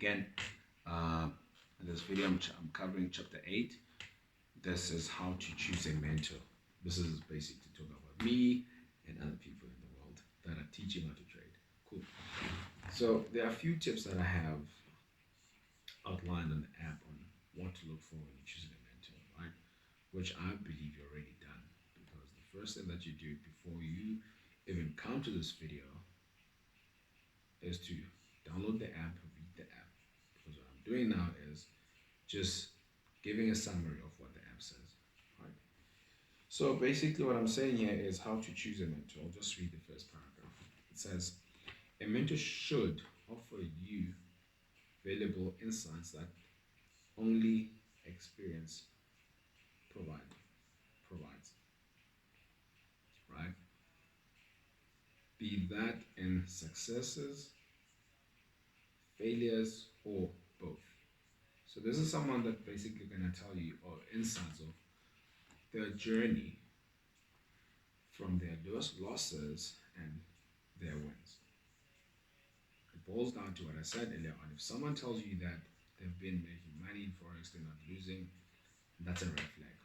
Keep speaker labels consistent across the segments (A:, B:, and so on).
A: again, uh, in this video, I'm covering chapter 8. This is how to choose a mentor. This is basically to talk about me and other people in the world that are teaching how to trade. Cool. So there are a few tips that I have outlined on the app on what to look for when you're choosing a mentor, right? Which I believe you're already done, because the first thing that you do before you even come to this video is to download the app, read the app. Because what I'm doing now is just giving a summary of what the app says, right? So basically what I'm saying here is how to choose a mentor. I'll just read the first paragraph. It says, a mentor should offer you valuable insights that only experience provides, right? Be that in successes, failures, or both. So this is someone that basically gonna tell you or insights of their journey from their losses and their wins. It boils down to what I said earlier on. If someone tells you that they've been making money in Forex, they're not losing, that's a red flag.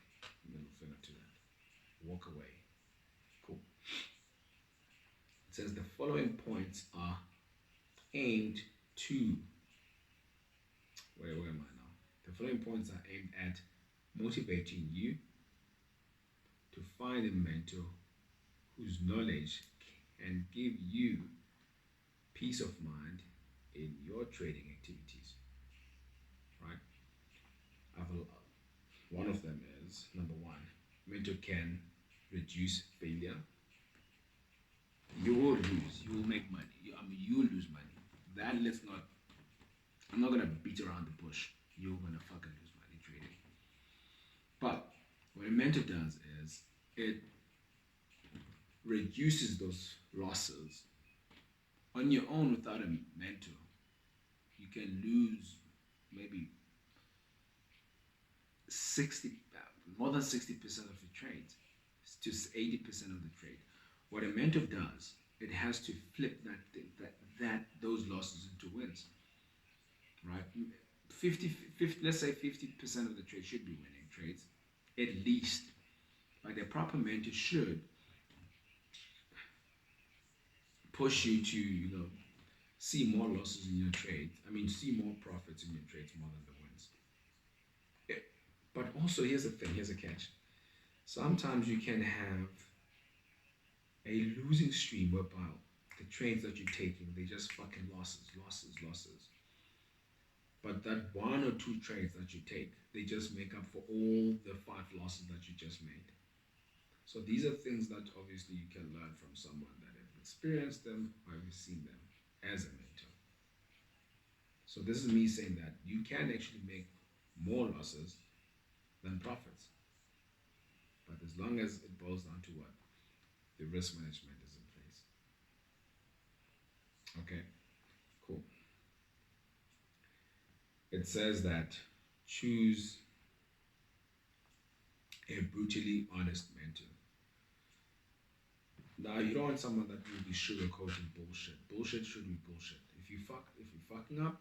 A: Middle finger to that. Walk away. Cool. It says the following points are aimed to, where am I now? The following points are aimed at motivating you to find a mentor whose knowledge can give you peace of mind in your trading activities, right? One of them is number one, mentor can reduce failure. You will lose, you will make money. You will lose money. That let's not. I'm not gonna beat around the bush. You're gonna fucking lose money trading. But what a mentor does is it reduces those losses on your own without a mentor. You can lose maybe 60, more than 60% of your trades, to 80% of the trade. What a mentor does, it has to flip those losses into wins, right? 50, let's say 50% of the trade should be winning trades, at least. Like the proper mentor should push you to, see more losses in your trade. See more profits in your trades more than the wins. But also, here's the thing, here's a catch. Sometimes you can have a losing stream whereby the trades that you're taking, they just fucking losses. But that one or two trades that you take, they just make up for all the 5 losses that you just made. So these are things that obviously you can learn from someone that have experienced them or have seen them as a mentor. So this is me saying that you can actually make more losses than profits. But as long as it boils down to what? The risk management is in place. Okay, cool. It says that choose a brutally honest mentor. Now you don't want someone that will be sugarcoating bullshit. Bullshit should be bullshit. If you're fucking up,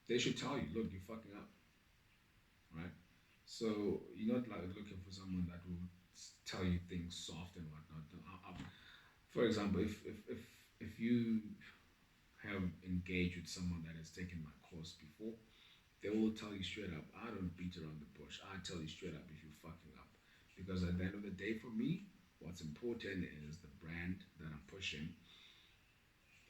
A: they should tell you, look, you're fucking up. Right? So you're not like looking for someone that will tell you things soft and whatnot. For example, if you have engaged with someone that has taken my course before, they will tell you straight up, I don't beat around the bush. I tell you straight up if you're fucking up. Because at the end of the day, for me, what's important is the brand that I'm pushing.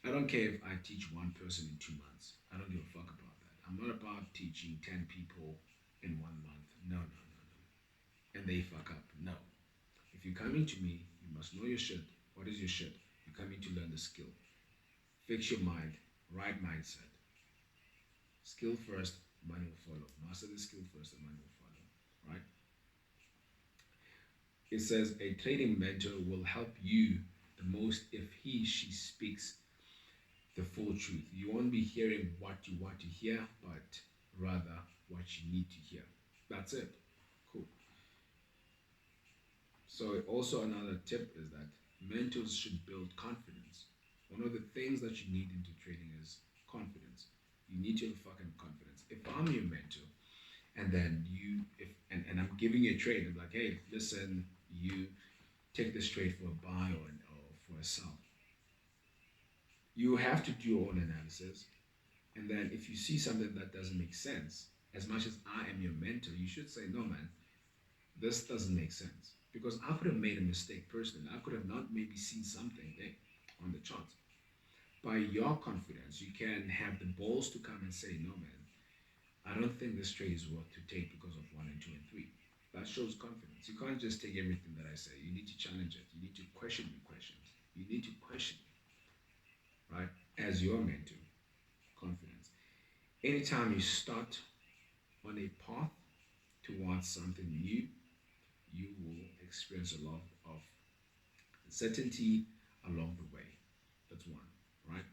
A: I don't care if I teach one person in 2 months. I don't give a fuck about that. I'm not about teaching 10 people in 1 month. No. And they fuck up. No. If you're coming to me, you must know your shit. What is your shit? You're coming to learn the skill. Fix your mind. Right mindset. Skill first, money will follow. Master the skill first, and money will follow. Right? It says a trading mentor will help you the most if she speaks the full truth. You won't be hearing what you want to hear, but rather what you need to hear. That's it. Cool. So also another tip is that mentors should build confidence. One of the things that you need into trading is confidence. You need to have fucking confidence. If I'm your mentor, and then you, if and I'm giving you a trade, I'm like, hey, listen, you take this trade for a buy or for a sell. You have to do your own analysis, and then if you see something that doesn't make sense, as much as I am your mentor, you should say, no, man, this doesn't make sense. Because I could have made a mistake personally. I could have not maybe seen something there on the chart. By your confidence, you can have the balls to come and say, no, man, I don't think this trade is worth to take because of one and two and three. That shows confidence. You can't just take everything that I say. You need to challenge it. You need to question your questions. You need to question, right? As your mentor, confidence. Anytime you start on a path towards something new, you will experience a lot of uncertainty along the way. That's one, right?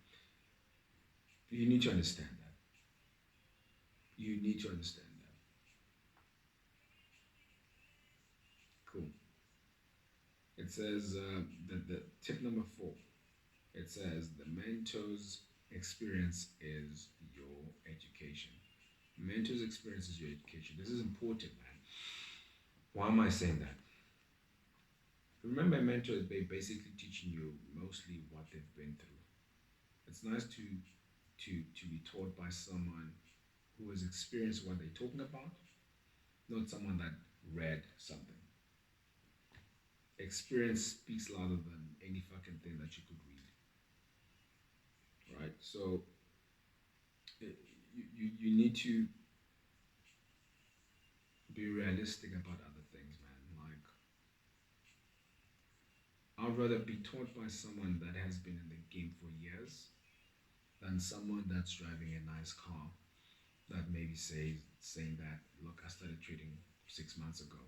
A: You need to understand that. You need to understand that. Cool. It says the tip number four. It says the mentor's experience is your education. Mentor's experience is your education. This is important, man. Why am I saying that? Remember, mentors, they basically teaching you mostly what they've been through. It's nice to be taught by someone who has experienced what they're talking about, not someone that read something. Experience speaks louder than any fucking thing that you could read, right? So you need to be realistic about other things, man. Like, I'd rather be taught by someone that has been in the game for years than someone that's driving a nice car that maybe saying that, look, I started trading 6 months ago,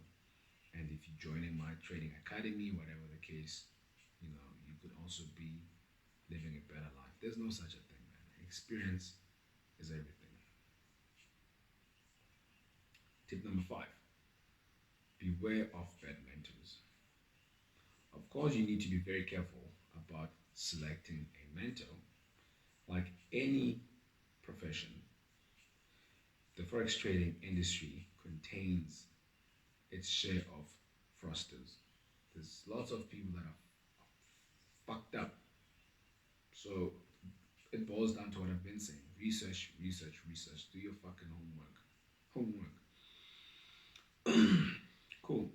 A: and if you're joining my trading academy, whatever the case, you could also be living a better life. There's no such a thing, man. Experience is everything. Tip number five: beware of bad mentors. Of course, you need to be very careful about selecting a mentor. Like any profession, the forex trading industry contains its share of fraudsters. There's lots of people that are fucked up. So it boils down to what I've been saying: research, research, research. Do your fucking homework. Homework. Cool.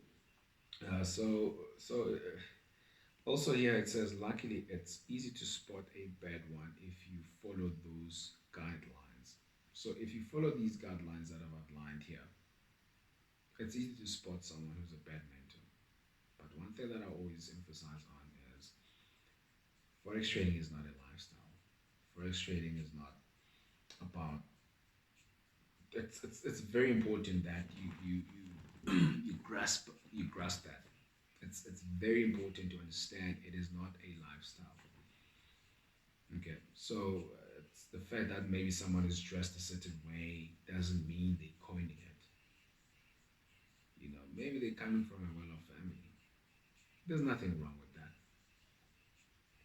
A: Also here it says, luckily it's easy to spot a bad one if you follow those guidelines. So if you follow these guidelines that I've outlined here, it's easy to spot someone who's a bad mentor. But one thing that I always emphasize on is forex trading is not a lifestyle. Forex trading is not about. It's very important that you grasp that. It's very important to understand it is not a lifestyle. Okay, so it's the fact that maybe someone is dressed a certain way doesn't mean they're coining it. Maybe they're coming from a well-off family. There's nothing wrong with that.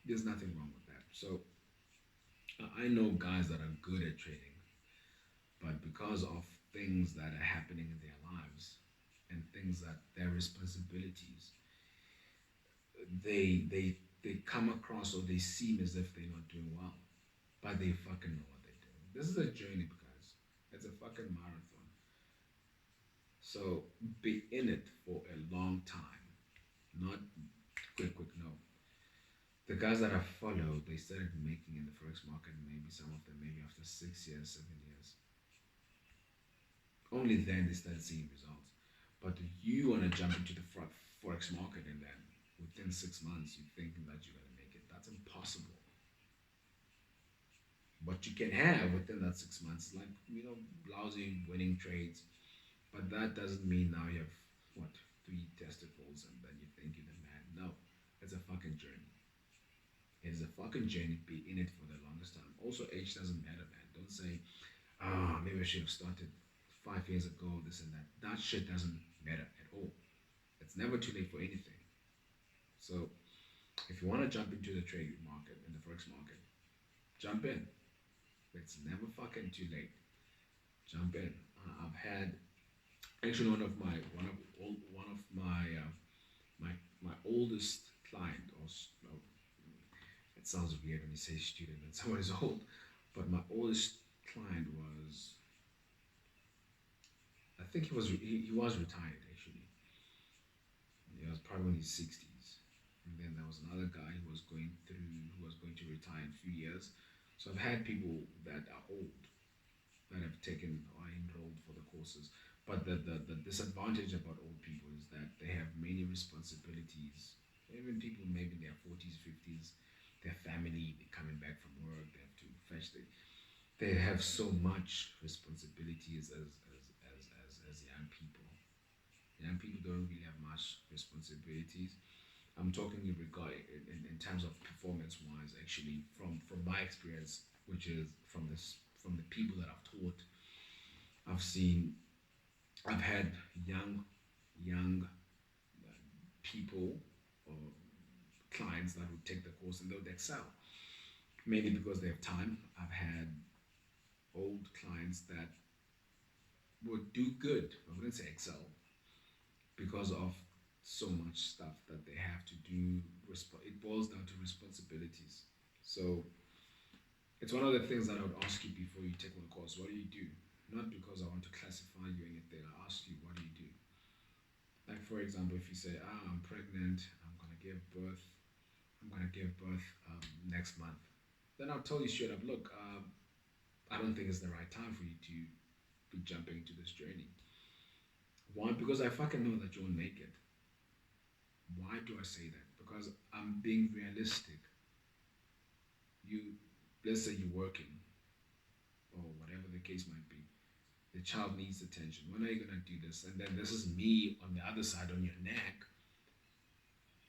A: There's nothing wrong with that. So I know guys that are good at trading, but because of things that are happening in their lives and things that their responsibilities, they come across or they seem as if they're not doing well, but they fucking know what they're doing. This is a journey, guys. It's a fucking marathon. So be in it for a long time, not quick. No, the guys that I follow, they started making in the forex market. Maybe some of them, maybe after 6 years, 7 years. Only then they started seeing results. But you want to jump into the forex market and then within 6 months you're thinking that you're gonna make it. That's impossible. What you can have within that 6 months, like lousy winning trades, but that doesn't mean now you have what, three testicles and then you think you're the man. No, it's a fucking journey. It is a fucking journey. Be in it for the longest time. Also, age doesn't matter, man. Don't say, maybe I should have started 5 years ago, this and that. That shit doesn't matter at all. It's never too late for anything. So, if you want to jump into the trade market, in the forex market, jump in. It's never fucking too late. Jump in. I've had actually one of my my oldest client, or it sounds weird when you say student and someone is old, but my oldest client was, I think he was retired actually. He was probably in his 60s. And then there was another guy who was going to retire in a few years. So I've had people that are old that have taken or enrolled for the courses. But the disadvantage about old people is that they have many responsibilities. Even people maybe in their 40s, 50s, their family, they're coming back from work, they have to fetch they have so much responsibilities as young people. Young people don't really have much responsibilities. I'm talking in regard in terms of performance wise, actually, from my experience, which is from the people that I've taught. I've seen, I've had young people or clients that would take the course and they would excel, mainly because they have time. I've had old clients that would do good. I wouldn't say excel because of so much stuff that they have to do. It boils down to responsibilities. So it's one of the things that I would ask you before you take one course. What do you do? Not because I want to classify you or anything. I ask you, what do you do? Like for example, if you say, I'm pregnant, I'm gonna give birth next month. Then I'll tell you straight up, look, I don't think it's the right time for you to be jumping into this journey. One, because I fucking know that you won't make it. Why do I say that? Because I'm being realistic. You, let's say you're working, or whatever the case might be. The child needs attention. When are you gonna do this? And then this is me on the other side on your neck,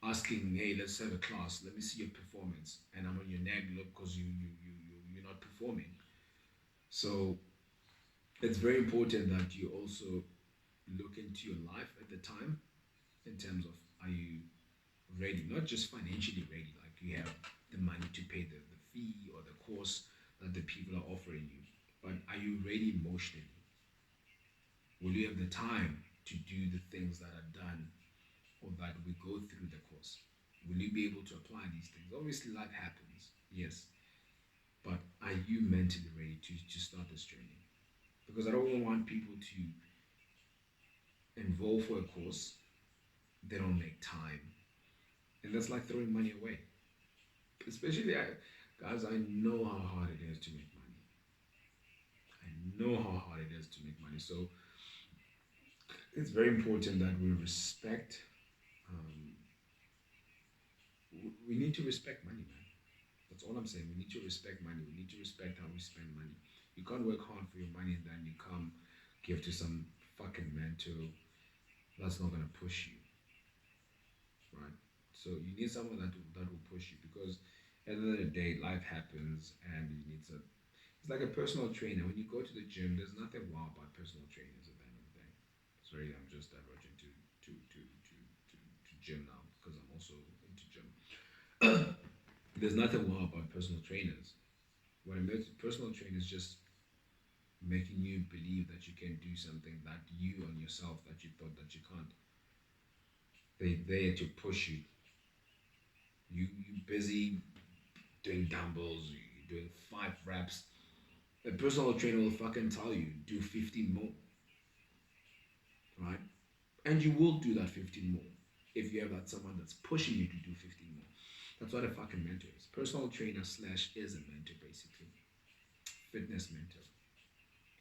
A: asking, hey, let's have a class. Let me see your performance. And I'm on your neck, look, because you're not performing. So it's very important that you also look into your life at the time in terms of, are you ready? Not just financially ready, like you have the money to pay the fee or the course that the people are offering you, but are you ready emotionally? Will you have the time to do the things that are done or that we go through the course? Will you be able to apply these things? Obviously, life happens, yes, but are you mentally ready to start this journey? Because I don't want people to enroll for a course, they don't make time, and that's like throwing money away. Especially, guys, I know how hard it is to make money. I know how hard it is to make money. So it's very important that we respect. Um, we need to respect money, man. That's all I'm saying. We need to respect money. We need to respect how we spend money. You can't work hard for your money and then you come give to some fucking mentor that's not gonna push you, right? So you need someone that will push you because at the end of the day, life happens and you need to. It's like a personal trainer. When you go to the gym, there's nothing wow about personal trainers at the end of the day. Sorry, I'm just diverging to gym now because I'm also into gym. There's nothing wow about personal trainers. What a personal trainer is just making you believe that you can do something that you on yourself that you thought that you can't. They there to push you. You busy doing dumbbells, you doing 5 reps. A personal trainer will fucking tell you do 15 more, right? And you will do that 15 more if you have that someone that's pushing you to do 15 more. That's what a fucking mentor is. Personal trainer slash is a mentor basically. Fitness mentor.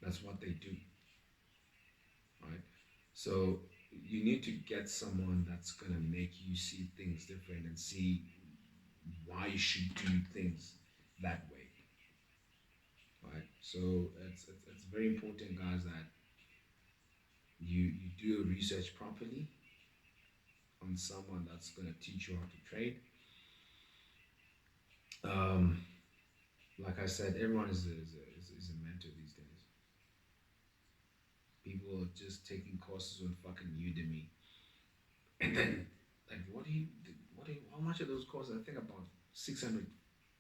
A: That's what they do, right? So you need to get someone that's gonna make you see things different and see why you should do things that way, right? So it's very important, guys, that you do your research properly on someone that's gonna teach you how to trade. Um, like I said, everyone is a mentor these days. People are just taking courses on fucking Udemy, and then like, how much are those courses? I think about 600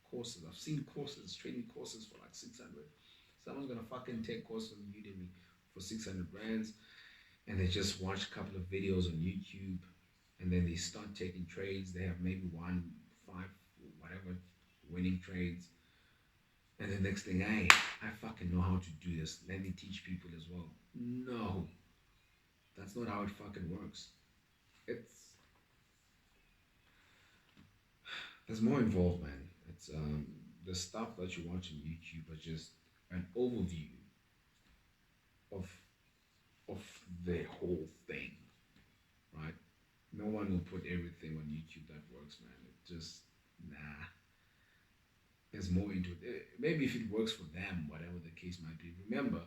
A: courses. I've seen courses, training courses for like 600. Someone's gonna fucking take courses on Udemy for 600 rands, and they just watch a couple of videos on YouTube, and then they start taking trades. They have maybe one, five, whatever, winning trades, and the next thing, hey, I fucking know how to do this. Let me teach people as well. No, that's not how it fucking works. It's There's more involved, man. It's The stuff that you watch on YouTube are just an overview of of the whole thing, right? No one will put everything on YouTube that works, man. It just nah. There's more into it. Maybe if it works for them, whatever the case might be. Remember,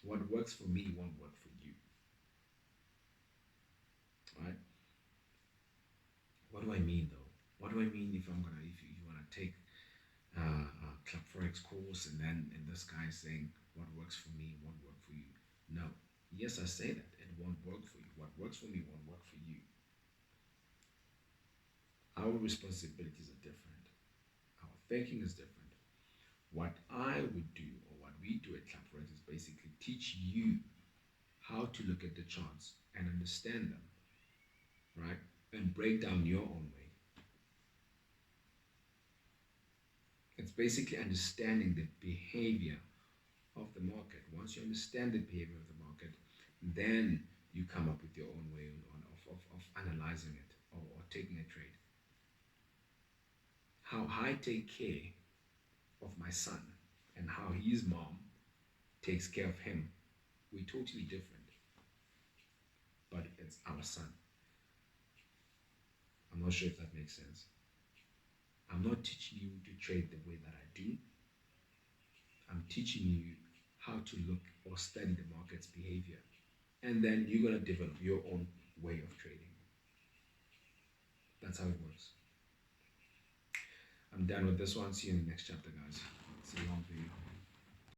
A: what works for me won't work for you, right? What do I mean though? What do I mean if you wanna take Club Forex course, and then this guy is saying what works for me won't work for you? No. Yes, I say that it won't work for you. What works for me won't work for you. Our responsibilities are different. Our thinking is different. What I would do, or what we do at Club Forex, is basically teach you how to look at the charts and understand them, right? And break down your own way. It's basically understanding the behavior of the market. Once you understand the behavior of the market, then you come up with your own way of analyzing it, or taking a trade. How I take care of my son and how his mom takes care of him, we're totally different. But it's our son. I'm not sure if that makes sense. I'm not teaching you to trade the way that I do. I'm teaching you how to look or study the market's behavior. And then you're going to develop your own way of trading. That's how it works. I'm done with this one. See you in the next chapter, guys. It's a long video.